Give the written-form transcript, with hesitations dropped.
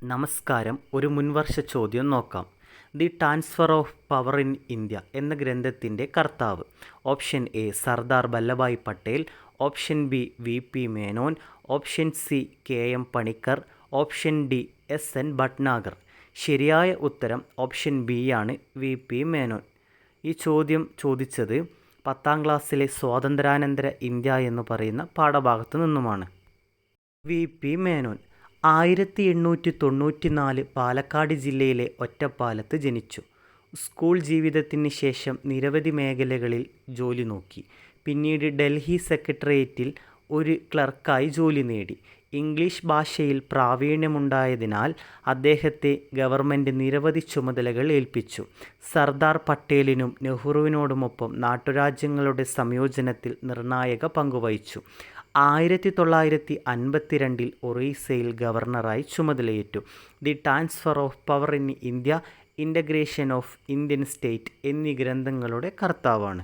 നമസ്കാരം. ഒരു മുൻവർഷ ചോദ്യം നോക്കാം. The transfer of power in India എന്ന ഗ്രന്ഥത്തിൻ്റെ കർത്താവ്. Option A Sardar Vallabhbhai Patel, option B V P Menon, option C K M Panikkar, option D S N Bhatnagar. ശരിയായ ഉത്തരം ഓപ്ഷൻ ബി ആണ്, വി പി മേനോൻ. ഈ ചോദ്യം ചോദിച്ചത് 10ാം ക്ലാസ്സിലെ സ്വാതന്ത്ര്യാനന്തര ഇന്ത്യ എന്ന് പറയുന്ന പാഠഭാഗത്തു നിന്നുമാണ്. വി പി മേനോൻ 1894 പാലക്കാട് ജില്ലയിലെ ഒറ്റപ്പാലത്ത് ജനിച്ചു. സ്കൂൾ ജീവിതത്തിന് ശേഷം നിരവധി മേഖലകളിൽ ജോലി നോക്കി. പിന്നീട് ഡൽഹി സെക്രട്ടേറിയറ്റിൽ ഒരു ക്ലർക്കായി ജോലി നേടി. ഇംഗ്ലീഷ് ഭാഷയിൽ പ്രാവീണ്യമുണ്ടായതിനാൽ അദ്ദേഹത്തെ ഗവൺമെൻറ് നിരവധി ചുമതലകൾ ഏൽപ്പിച്ചു. സർദാർ പട്ടേലിനും നെഹ്റുവിനോടുമൊപ്പം നാട്ടുരാജ്യങ്ങളുടെ സംയോജനത്തിൽ നിർണായക പങ്കുവഹിച്ചു. 1952 ഒറീസയിൽ ഗവർണറായി ചുമതലയേറ്റു. The transfer of power in India, integration of Indian state എന്നീ ഗ്രന്ഥങ്ങളുടെ കർത്താവാണ്.